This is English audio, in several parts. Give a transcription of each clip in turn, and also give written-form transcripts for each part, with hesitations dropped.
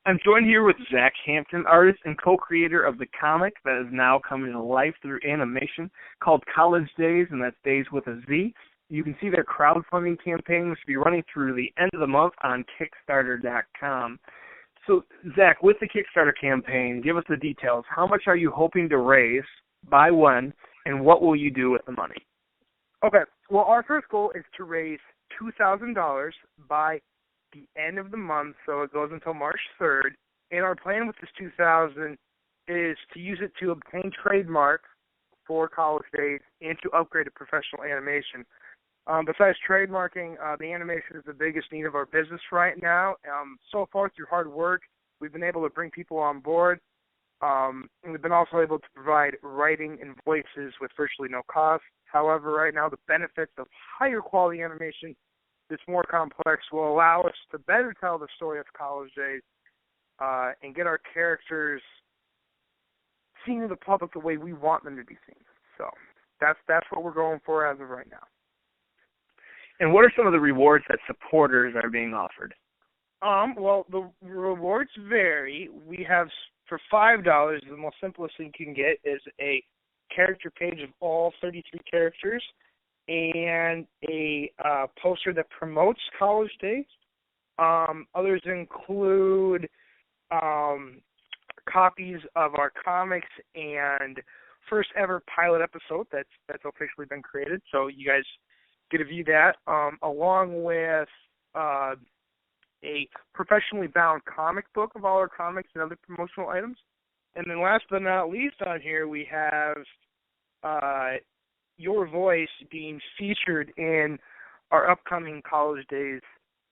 I'm joined here with Zack Hampton, artist and co-creator of the comic that is now coming to life through animation called College Dayz, and that's Days with a Z. You can see their crowdfunding campaign, which will be running through the end of the month on Kickstarter.com. So, Zack, with the Kickstarter campaign, give us the details. How much are you hoping to raise, by when, and what will you do with the money? Okay, well, our first goal is to raise $2,000 by the end of the month, so it goes until March 3rd. And our plan with this $2,000 is to use it to obtain trademark for College Dayz and to upgrade to professional animation. Besides trademarking, the animation is the biggest need of our business right now. So far, through hard work, we've been able to bring people on board. And we've been also able to provide writing and voices with virtually no cost. However, right now, the benefits of higher quality animation that's more complex will allow us to better tell the story of College Dayz and get our characters seen to the public the way we want them to be seen. So that's what we're going for as of right now. And what are some of the rewards that supporters are being offered? Well, the rewards vary. We have, for $5, the most simplest thing you can get is a character page of all 33 characters and a poster that promotes College Dayz. Others include copies of our comics and first ever pilot episode that's officially been created, so you guys get to view that, along with a professionally bound comic book of all our comics and other promotional items. And then last but not least on here, we have your voice being featured in our upcoming College Dayz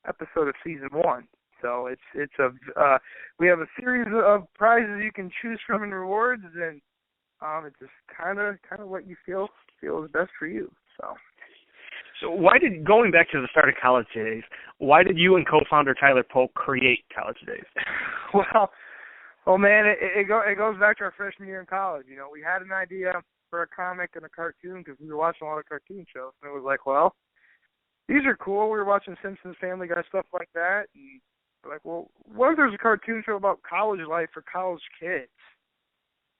episode of Season 1. So we have a series of prizes you can choose from and rewards, and it's just kind of what you feel is best for you. So going back to the start of College Dayz, why did you and co-founder Tyler Polk create College Dayz? Well, man, it goes back to our freshman year in college. You know, we had an idea for a comic and a cartoon because we were watching a lot of cartoon shows, and it was like, well, these are cool. We were watching Simpsons, Family Guy, stuff like that, and we're like, well, what if there's a cartoon show about college life for college kids?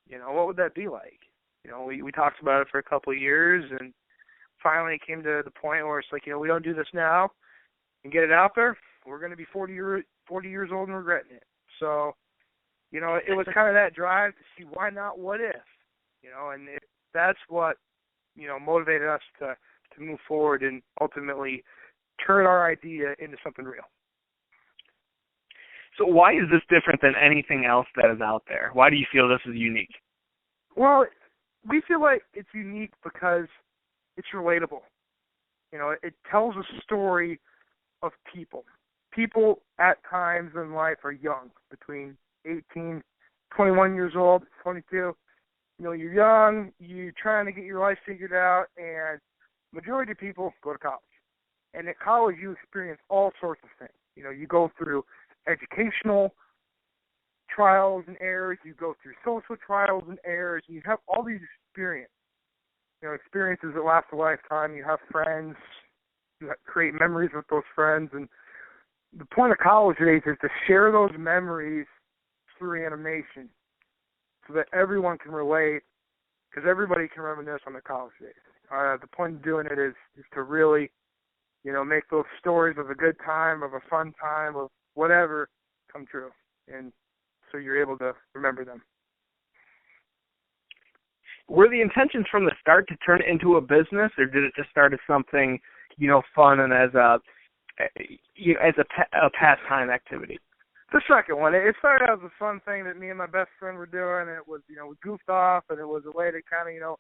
You know, what would that be like? You know, we talked about it for a couple of years, and finally it came to the point where it's like, you know, we don't do this now and get it out there, we're going to be 40 years old and regretting it. So, you know, it was kind of that drive to see why not, what if, you know, and that's what, you know, motivated us to move forward and ultimately turn our idea into something real. So why is this different than anything else that is out there? Why do you feel this is unique? Well, we feel like it's unique because it's relatable. You know, it tells a story of people. People at times in life are young, between 18, 21 years old, 22. You know, you're young, you're trying to get your life figured out, and majority of people go to college. And at college, you experience all sorts of things. You know, you go through educational trials and errors, you go through social trials and errors, and you have all these experiences. You know, experiences that last a lifetime. You have friends. You create memories with those friends. And the point of College Dayz is to share those memories through animation so that everyone can relate, because everybody can reminisce on their college days. The point of doing it is to really, you know, make those stories of a good time, of a fun time, of whatever come true. And so you're able to remember them. Were the intentions from the start to turn it into a business, or did it just start as something, you know, fun and as a pastime activity? The second one. It started out as a fun thing that me and my best friend were doing. It was, you know, we goofed off, and it was a way to kind of, you know,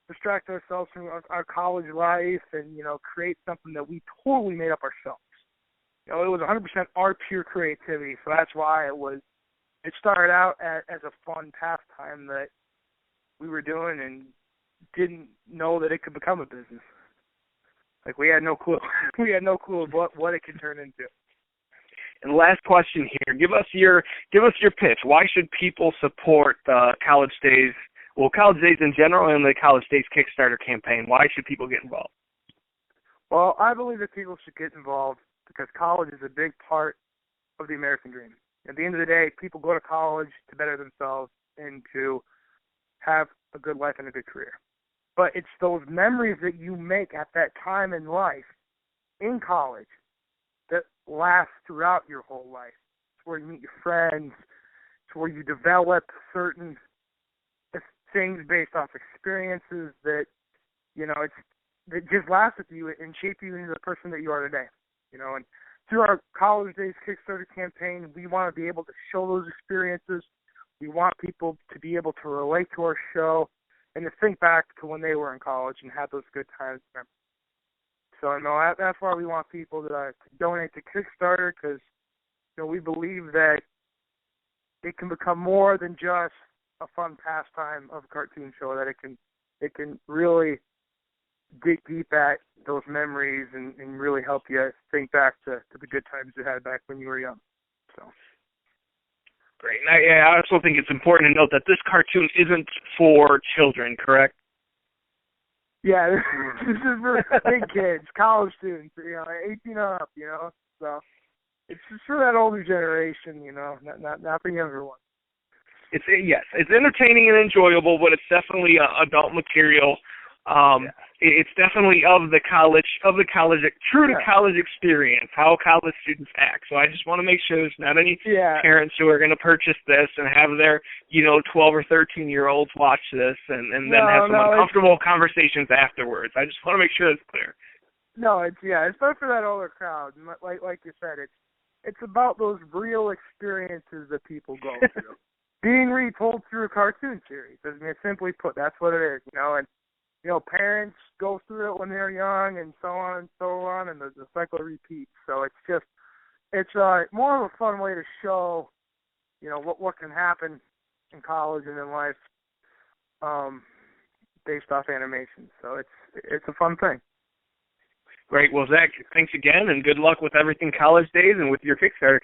distract ourselves from our college life and, you know, create something that we totally made up ourselves. You know, it was 100% our pure creativity, so that's why it started out as a fun pastime that we were doing and didn't know that it could become a business. Like, we had no clue. We had no clue of what it could turn into. And last question here. Give us your pitch. Why should people support College Dayz? Well, College Dayz in general and the College Dayz Kickstarter campaign. Why should people get involved? Well, I believe that people should get involved because college is a big part of the American dream. At the end of the day, people go to college to better themselves and to have a good life and a good career. But it's those memories that you make at that time in life, in college, that last throughout your whole life. It's where you meet your friends. It's where you develop certain things based off experiences that, that just last with you and shape you into the person that you are today. And through our College Dayz Kickstarter campaign, we want to be able to show those experiences. We want people to be able to relate to our show and to think back to when they were in college and have those good times. So, that's why we want people to donate to Kickstarter, because, we believe that it can become more than just a fun pastime of a cartoon show, that it can really dig deep at those memories and really help you think back to the good times you had back when you were young. So. Great. And I also think it's important to note that this cartoon isn't for children, correct? Yeah, this is for big kids, college students, 18 and up, so it's just for that older generation, not the younger one. It's entertaining and enjoyable, but it's definitely adult material. It's definitely of the college, true to college experience, how college students act. So I just want to make sure there's not any parents who are going to purchase this and have their, 12 or 13-year-olds watch this and then have some uncomfortable conversations afterwards. I just want to make sure it's clear. No, it's not for that older crowd. Like you said, it's about those real experiences that people go through, being retold through a cartoon series. I mean, simply put, that's what it is, and parents go through it when they're young, and so on, and the cycle repeats. So it's more of a fun way to show, what can happen in college and in life, based off animation. So it's a fun thing. Great. Well, Zack, thanks again, and good luck with everything College Dayz and with your Kickstarter